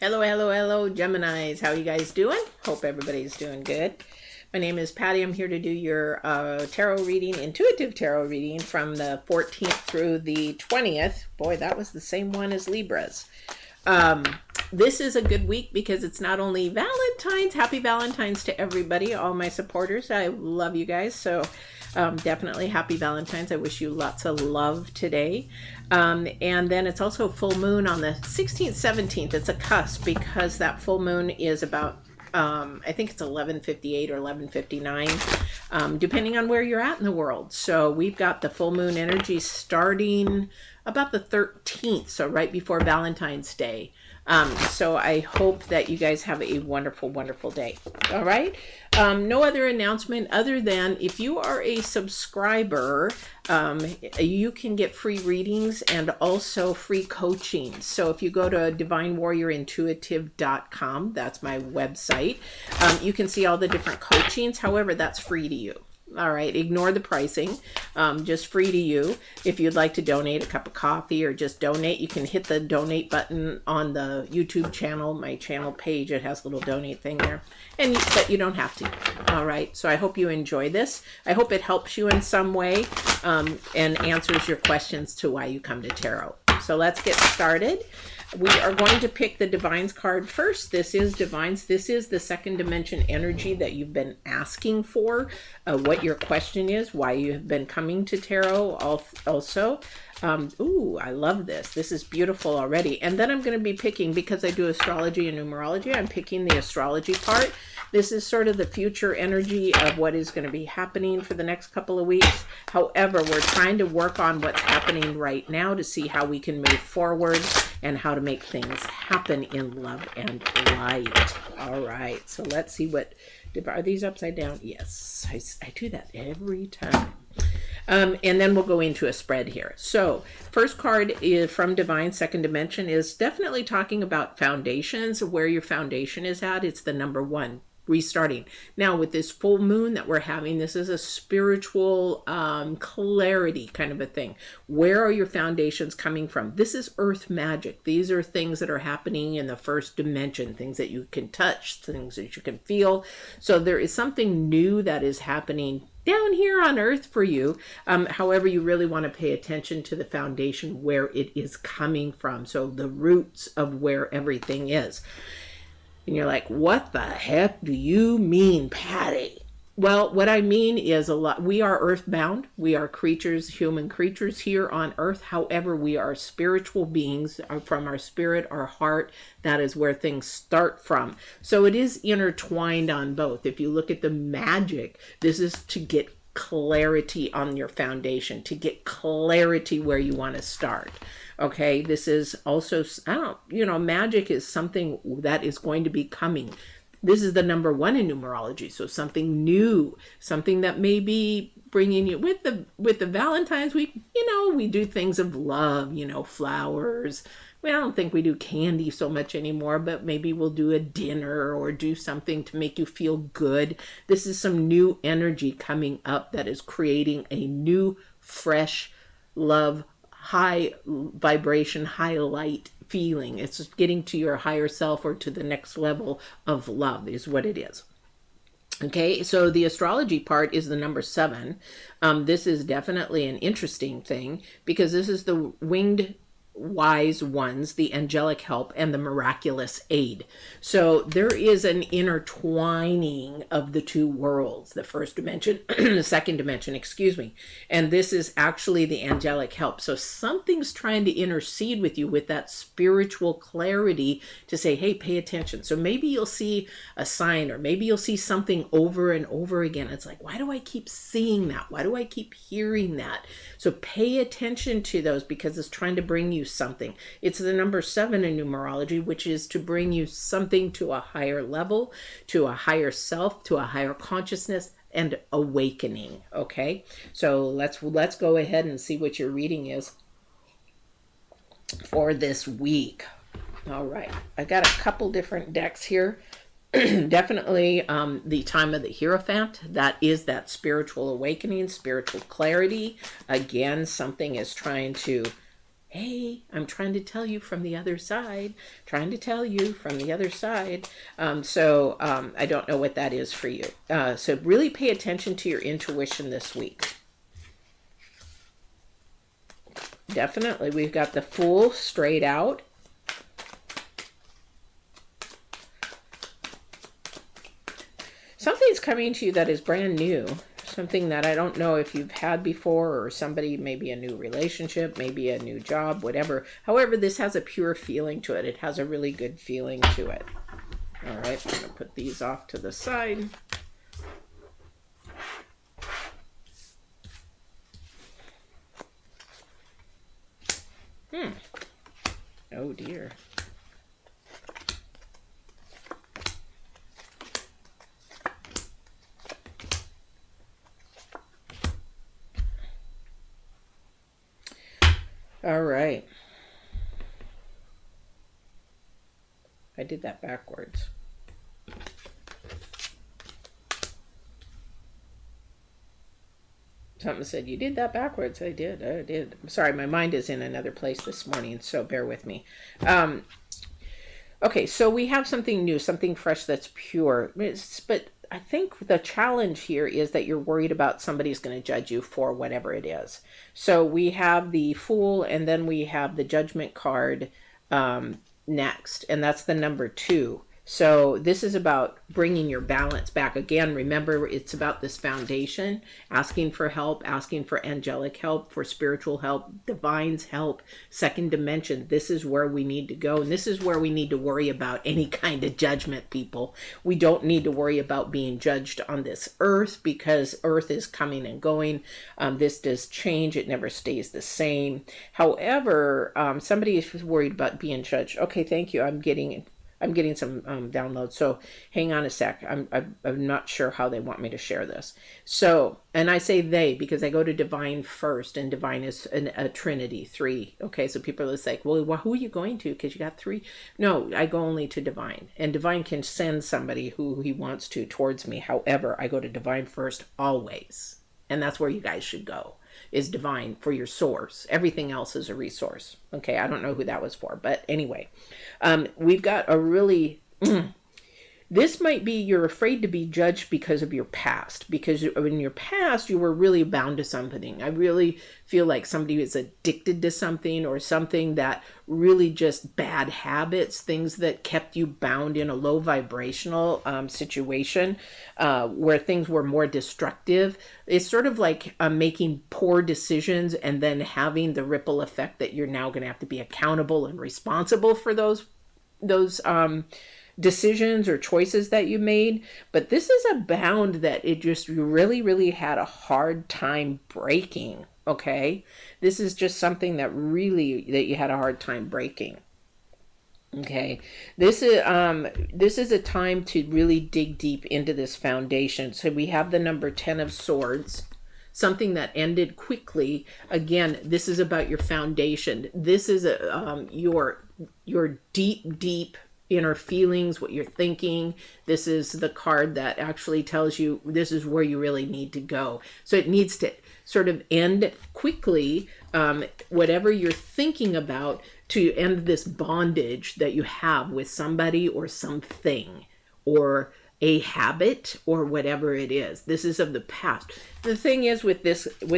Hello, hello, hello, Geminis. How you guys doing? Hope everybody's doing good. My name is Patty. I'm here to do your tarot reading, intuitive tarot reading from the 14th through the 20th. Boy, that was the same one as Libra's. This is a good week because it's not only Valentine's. Happy Valentine's to everybody, all my supporters. I love you guys. So definitely happy Valentine's. I wish you lots of love today. And then it's also full moon on the 16th, 17th. It's a cusp because that full moon is about, I think it's 11:58 or 11:59, depending on where you're at in the world. So we've got the full moon energy starting about the 13th, so right before Valentine's Day. So I hope that you guys have a wonderful, wonderful day. All right. No other announcement other than if you are a subscriber, you can get free readings and also free coaching. So if you go to divinewarriorintuitive.com, that's my website, you can see all the different coachings. However, that's free to you. All right, ignore the pricing, just free to you. If you'd like to donate a cup of coffee or just donate, you can hit the donate button on the YouTube channel, my channel page. It has a little donate thing there, but you don't have to. All right, so I hope you enjoy this. I hope it helps you in some way and answers your questions to why you come to tarot. So let's get started. We are going to pick the Divines card first. This is Divines. This is the second dimension energy that you've been asking for, what your question is, why you have been coming to tarot also. Ooh, I love this. This is beautiful already. And then I'm going to be picking, because I do astrology and numerology, I'm picking the astrology part. This is sort of the future energy of what is going to be happening for the next couple of weeks. However, we're trying to work on what's happening right now to see how we can move forward and how to make things happen in love and light. All right, so let's see what, are these upside down? Yes, I do that every time. And then we'll go into a spread here. So first card is from Divine Second Dimension, is definitely talking about foundations, where your foundation is at. It's the number 1. Restarting. Now with this full moon that we're having, this is a spiritual clarity kind of a thing. Where are your foundations coming from? This is earth magic. These are things that are happening in the first dimension, things that you can touch, things that you can feel. So there is something new that is happening down here on earth for you. However, you really want to pay attention to the foundation, where it is coming from. So the roots of where everything is. And you're like, what the heck do you mean, Patty? Well, what I mean is we are earthbound. We are creatures, human creatures here on earth. However, we are spiritual beings from our spirit, our heart. That is where things start from. So it is intertwined on both. If you look at the magic, this is to get clarity on your foundation, to get clarity where you want to start. Okay, this is also, magic is something that is going to be coming. This is the number 1 in numerology, so something new, something that may be bringing you with the Valentine's week. We do things of love, flowers. I don't think we do candy so much anymore, but maybe we'll do a dinner or do something to make you feel good. This is some new energy coming up that is creating a new, fresh love, high vibration, high light feeling. It's getting to your higher self or to the next level of love is what it is. Okay, so the astrology part is the number 7. This is definitely an interesting thing because this is the winged wise ones, the angelic help, and the miraculous aid. So there is an intertwining of the two worlds, the first dimension, the second dimension, excuse me. And this is actually the angelic help. So something's trying to intercede with you with that spiritual clarity to say, hey, pay attention. So maybe you'll see a sign, or maybe you'll see something over and over again. It's like, why do I keep seeing that? Why do I keep hearing that? So pay attention to those because it's trying to bring you something. It's the number 7 in numerology, which is to bring you something to a higher level, to a higher self, to a higher consciousness and awakening. Okay, so let's go ahead and see what your reading is for this week. All right, I got a couple different decks here. Definitely the time of the Hierophant. That is that spiritual awakening, spiritual clarity. Again, something is trying to hey, I'm trying to tell you from the other side, trying to tell you from the other side. I don't know what that is for you. So really pay attention to your intuition this week. Definitely. We've got the Fool straight out. Something's coming to you that is brand new. Something that I don't know if you've had before, or somebody, maybe a new relationship, maybe a new job, whatever. However, this has a pure feeling to it. It has a really good feeling to it. All right, I'm going to put these off to the side. Oh dear. All right. I did that backwards. Something said, you did that backwards. I did. I'm sorry, my mind is in another place this morning, so bear with me. Okay, so we have something new, something fresh that's pure. But I think the challenge here is that you're worried about somebody's going to judge you for whatever it is. So we have the Fool, and then we have the Judgment card next, and that's the number 2. So this is about bringing your balance back. Again, remember, it's about this foundation, asking for help, asking for angelic help, for spiritual help, divine's help, second dimension. This is where we need to go. And this is where we need to worry about any kind of judgment, people. We don't need to worry about being judged on this earth, because earth is coming and going. This does change. It never stays the same. However, somebody is worried about being judged. Okay, thank you. I'm getting some downloads, so hang on a sec. I'm not sure how they want me to share this. So, and I say they because I go to divine first, and divine is a trinity, 3. Okay, so people are like, well, who are you going to? Because you got 3. No, I go only to divine, and divine can send somebody who he wants to towards me. However, I go to divine first always, and that's where you guys should go, is divine for your source. Everything else is a resource. Okay, I don't know who that was for, but anyway, we've got a really this might be, you're afraid to be judged because of your past, because in your past you were really bound to something. I really feel like somebody is addicted to something, or something that really just bad habits, things that kept you bound in a low vibrational situation where things were more destructive. It's sort of like making poor decisions and then having the ripple effect that you're now going to have to be accountable and responsible for those decisions or choices that you made. But this is a bound that you really had a hard time breaking. Okay, this is just something that you had a hard time breaking. Okay, this is a time to really dig deep into this foundation. So we have the number 10 of Swords, something that ended quickly. Again, this is about your foundation. This is your deep inner feelings, what you're thinking. This is the card that actually tells you this is where you really need to go. So it needs to sort of end quickly, whatever you're thinking about, to end this bondage that you have with somebody or something or a habit or whatever it is. This is of the past. The thing is with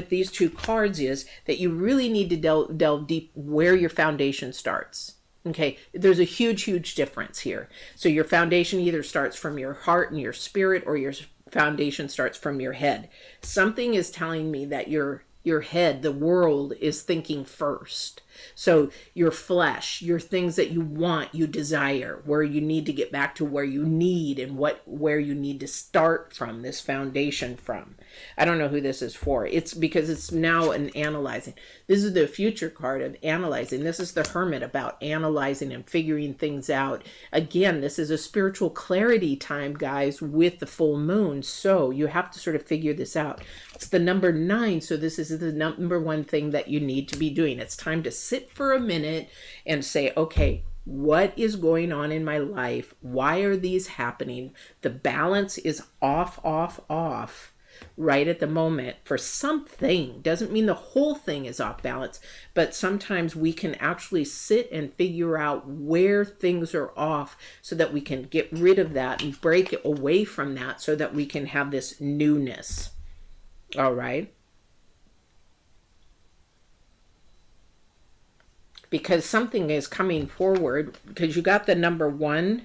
these 2 cards is that you really need to delve deep where your foundation starts. Okay, there's a huge difference here. So your foundation either starts from your heart and your spirit, or your foundation starts from your head. Something is telling me that your head, the world, is thinking first. So your flesh, your things that you want, you desire, where you need to get back to where you need, and where you need to start from, this foundation from. I don't know who this is for. It's because it's now an analyzing. This is the future card of analyzing. This is the Hermit, about analyzing and figuring things out. Again, this is a spiritual clarity time, guys, with the full moon. So you have to sort of figure this out. It's the number 9. So this is the number 1 thing that you need to be doing. It's time to sit for a minute and say, okay, what is going on in my life? Why are these happening? The balance is off. right at the moment for something. Doesn't mean the whole thing is off balance, but sometimes we can actually sit and figure out where things are off so that we can get rid of that and break it away from that so that we can have this newness. All right. Because something is coming forward, because you got the number 1,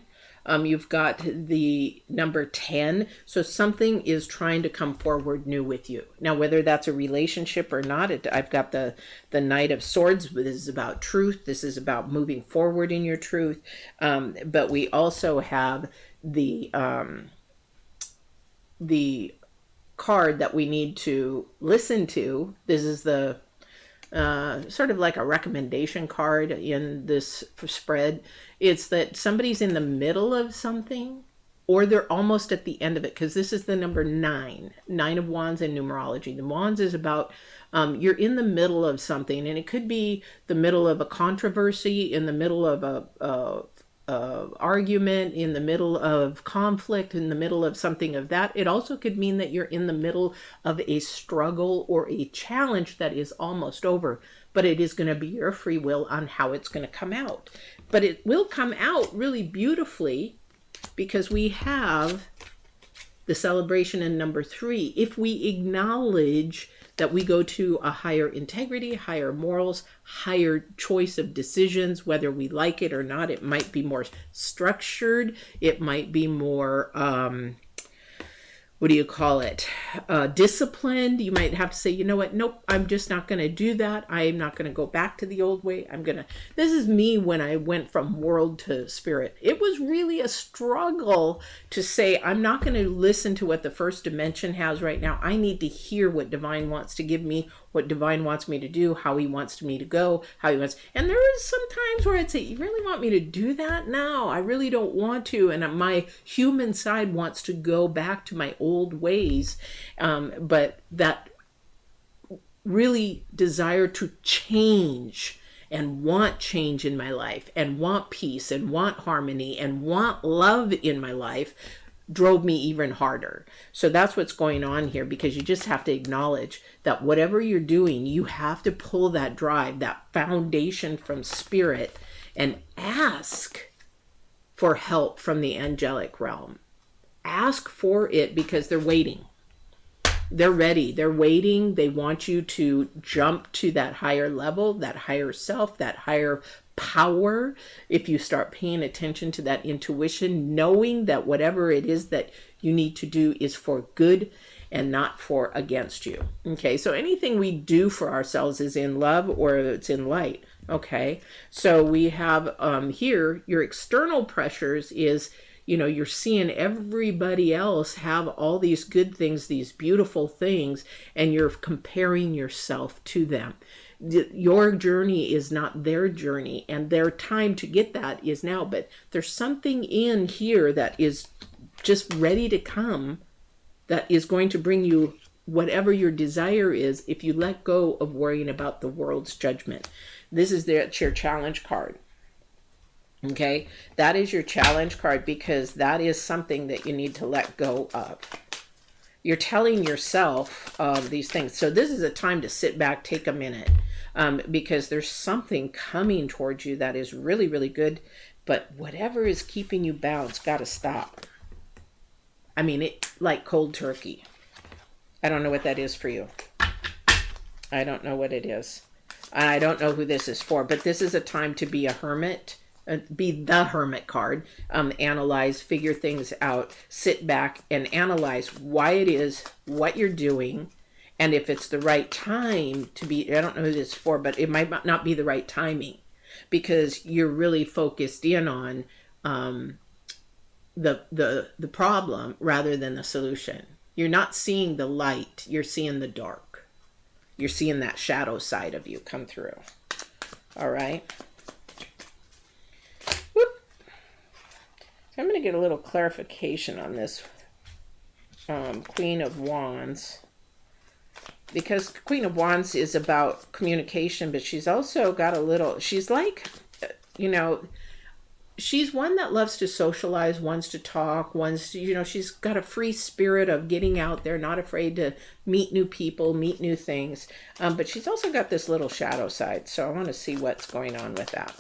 you've got the number 10, so something is trying to come forward new with you. Now, whether that's a relationship or not, I've got the Knight of Swords. This is about truth. This is about moving forward in your truth. But we also have the card that we need to listen to. This is the sort of like a recommendation card in this spread. It's that somebody's in the middle of something, or they're almost at the end of it, because this is the number 9 of Wands in numerology. The Wands is about you're in the middle of something, and it could be the middle of a controversy, in the middle of a argument, in the middle of conflict, in the middle of something of that. It also could mean that you're in the middle of a struggle or a challenge that is almost over, but it is going to be your free will on how it's going to come out. But it will come out really beautifully, because we have the celebration in number 3. If we acknowledge that we go to a higher integrity, higher morals, higher choice of decisions, whether we like it or not. It might be more structured. It might be more, disciplined. You might have to say, you know what? Nope, I'm just not going to do that. I'm not going to go back to the old way. This is me when I went from world to spirit. It was really a struggle to say, I'm not going to listen to what the first dimension has right now. I need to hear what divine wants to give me, what divine wants me to do, how he wants me to go, and there is some times where I'd say, you really want me to do that? No, I really don't want to. And my human side wants to go back to my old ways. But that really desire to change and want change in my life and want peace and want harmony and want love in my life drove me even harder. So that's what's going on here, because you just have to acknowledge that whatever you're doing, you have to pull that drive, that foundation from spirit, and ask for help from the angelic realm. Ask for it, because they're waiting. They're ready. They're waiting. They want you to jump to that higher level, that higher self, that higher power. If you start paying attention to that intuition, knowing that whatever it is that you need to do is for good and not for against you. Okay, so anything we do for ourselves is in love or it's in light. Okay, so we have here your external pressures is, you're seeing everybody else have all these good things, these beautiful things, and you're comparing yourself to them. Your journey is not their journey, and their time to get that is now. But there's something in here that is just ready to come, that is going to bring you whatever your desire is if you let go of worrying about the world's judgment. This is your challenge card. Okay, that is your challenge card, because that is something that you need to let go of. You're telling yourself these things. So this is a time to sit back, take a minute, because there's something coming towards you that is really, really good. But whatever is keeping you bound, it's got to stop. I mean, it like cold turkey. I don't know what that is for you. I don't know what it is. I don't know who this is for, but this is a time to be a hermit. Be the hermit card, analyze, figure things out, sit back and analyze why it is, what you're doing, and if it's the right time to be. I don't know who this is for, but it might not be the right timing, because you're really focused in on the problem rather than the solution. You're not seeing the light, you're seeing the dark. You're seeing that shadow side of you come through. All right. I'm going to get a little clarification on this Queen of Wands, because Queen of Wands is about communication, but she's also got she's like, she's one that loves to socialize, wants to talk, wants to, she's got a free spirit of getting out there, not afraid to meet new people, meet new things. But she's also got this little shadow side. So I want to see what's going on with that.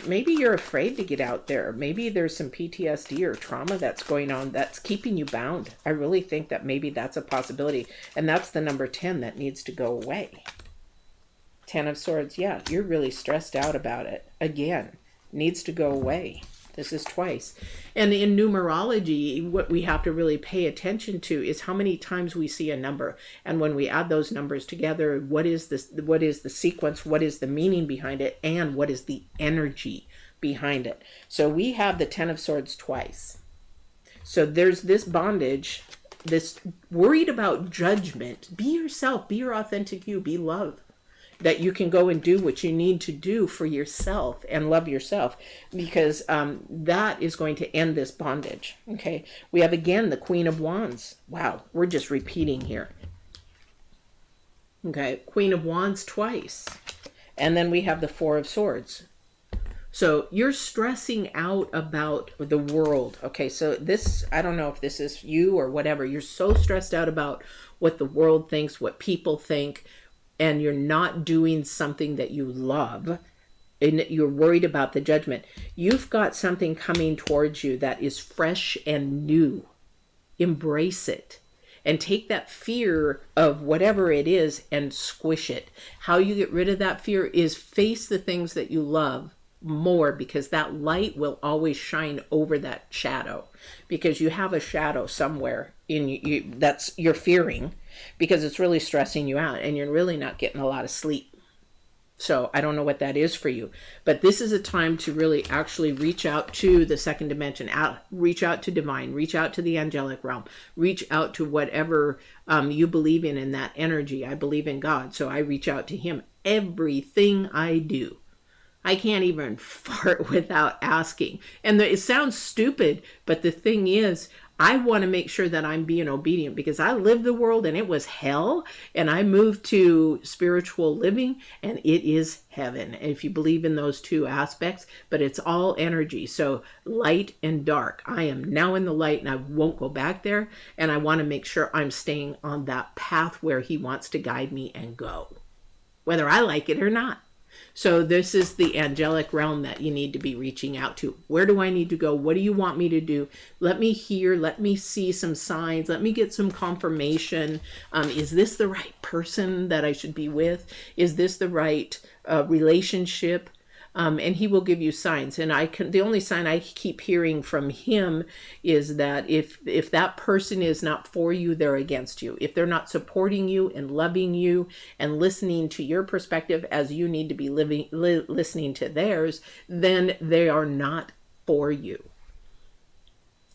Maybe you're afraid to get out there. Maybe there's some PTSD or trauma that's going on that's keeping you bound. I really think that maybe that's a possibility. And that's the number 10 that needs to go away. 10 of Swords. Yeah, you're really stressed out about it. Again, needs to go away. This is twice. And in numerology, what we have to really pay attention to is how many times we see a number. And when we add those numbers together, what is the sequence, what is the meaning behind it, and what is the energy behind it. So we have the 10 of Swords twice. So there's this bondage, this worried about judgment. Be yourself, be your authentic you, be love. That you can go and do what you need to do for yourself and love yourself, because that is going to end this bondage. Okay, we have again the Queen of Wands. Wow, we're just repeating here. Okay, Queen of Wands twice. And then we have the Four of Swords. So you're stressing out about the world. Okay, so this, I don't know if this is you or whatever. You're so stressed out about what the world thinks, what people think, and you're not doing something that you love, and you're worried about the judgment. You've got something coming towards you that is fresh and new. Embrace it and take that fear of whatever it is and squish it. How you get rid of that fear is face the things that you love more, because that light will always shine over that shadow, because you have a shadow somewhere in you that's you're fearing, because it's really stressing you out and you're really not getting a lot of sleep. So I don't know what that is for you, but this is a time to really actually reach out to the second dimension, reach out to divine, reach out to the angelic realm, reach out to whatever you believe in that energy. I believe in God, so I reach out to him. Everything I do, I can't even fart without asking. And it sounds stupid, but the thing is, I want to make sure that I'm being obedient, because I lived the world and it was hell, and I moved to spiritual living and it is heaven, if you believe in those two aspects. But it's all energy, so light and dark. I am now in the light and I won't go back there, and I want to make sure I'm staying on that path where he wants to guide me and go, whether I like it or not. So this is the angelic realm that you need to be reaching out to. Where do I need to go? What do you want me to do? Let me hear, let me see some signs, let me get some confirmation. Is this the right person that I should be with? Is this the right relationship? And he will give you signs. And the only sign I keep hearing from him is that if that person is not for you, they're against you. If they're not supporting you and loving you and listening to your perspective as you need to be listening to theirs, then they are not for you.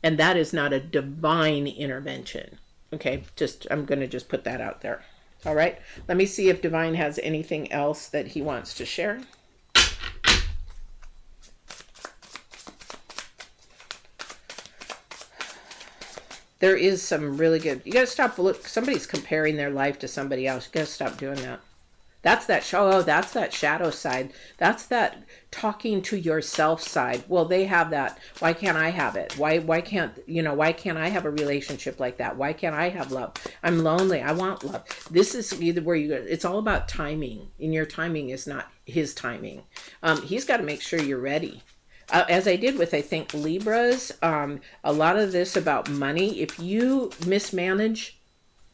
And that is not a divine intervention. Okay, I'm going to just put that out there. All right, let me see if divine has anything else that he wants to share. There is some really good, you got to stop, look, somebody's comparing their life to somebody else. You got to stop doing that. That's that that's that shadow side. That's that talking to yourself side. Well, they have that. Why can't I have it? Why can't I have a relationship like that? Why can't I have love? I'm lonely. I want love. This is either where you go. It's all about timing, and your timing is not his timing. He's got to make sure you're ready. As I did with, I think, Libras, a lot of this about money. If you mismanage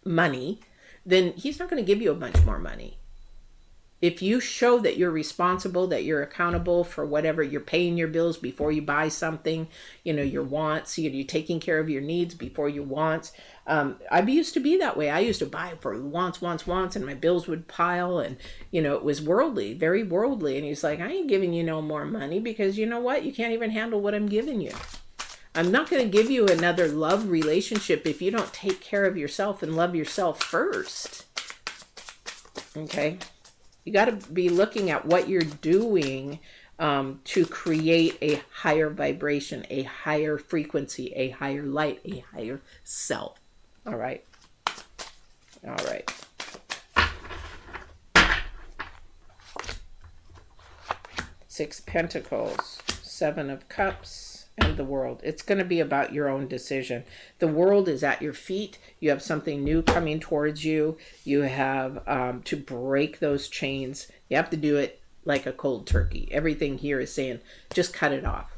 money, then he's not going to give you a bunch more money. If you show that you're responsible, that you're accountable for whatever, you're paying your bills before you buy something, your wants, you're taking care of your needs before your wants. I used to be that way. I used to buy for wants, and my bills would pile, and, it was worldly, very worldly. And he's like, I ain't giving you no more money, because you know what? You can't even handle what I'm giving you. I'm not going to give you another love relationship if you don't take care of yourself and love yourself first. Okay? You got to be looking at what you're doing to create a higher vibration, a higher frequency, a higher light, a higher self. All right. All right. Six of Pentacles, Seven of Cups, and the World. It's going to be about your own decision. The world is at your feet. You have something new coming towards you. You have to break those chains. You have to do it like a cold turkey. Everything here is saying, just cut it off.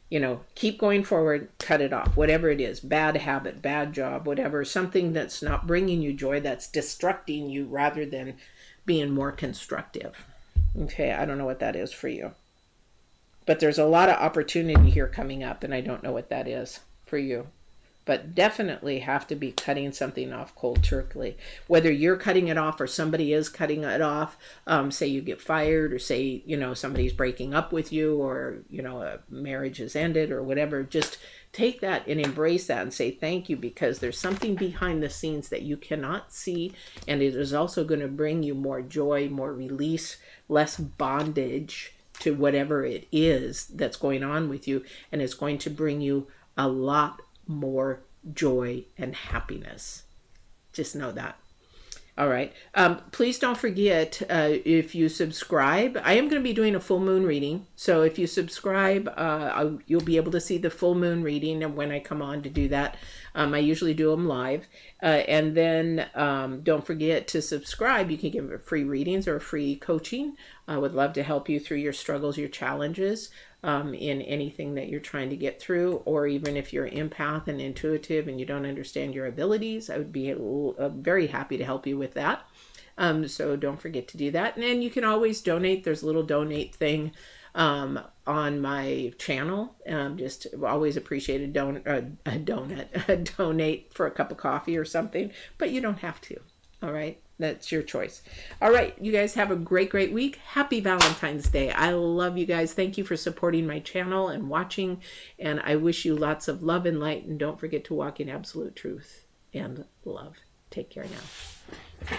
You know, keep going forward, cut it off. Whatever it is, bad habit, bad job, whatever, something that's not bringing you joy, that's destructing you rather than being more constructive. Okay, I don't know what that is for you. But there's a lot of opportunity here coming up, and I don't know what that is for you. But definitely have to be cutting something off cold turkey. Whether you're cutting it off or somebody is cutting it off, say you get fired, or say, you know, somebody's breaking up with you, or, you know, a marriage has ended or whatever, just take that and embrace that and say thank you, because there's something behind the scenes that you cannot see, and it is also going to bring you more joy, more release, less bondage to whatever it is that's going on with you, and it's going to bring you a lot more joy and happiness. Just know that. All right. Please don't forget, if you subscribe, I am going to be doing a full moon reading. So if you subscribe, you'll be able to see the full moon reading, and when I come on to do that, I usually do them live. And then don't forget to subscribe. You can get free readings or free coaching. I would love to help you through your struggles, your challenges, in anything that you're trying to get through, or even if you're an empath and intuitive and you don't understand your abilities, I would be very happy to help you with that. So don't forget to do that. And then you can always donate. There's a little donate thing on my channel. Just always appreciate a donate for a cup of coffee or something, but you don't have to. All right. That's your choice. All right. You guys have a great week. Happy Valentine's Day. I love you guys. Thank you for supporting my channel and watching. And I wish you lots of love and light. And don't forget to walk in absolute truth and love. Take care now.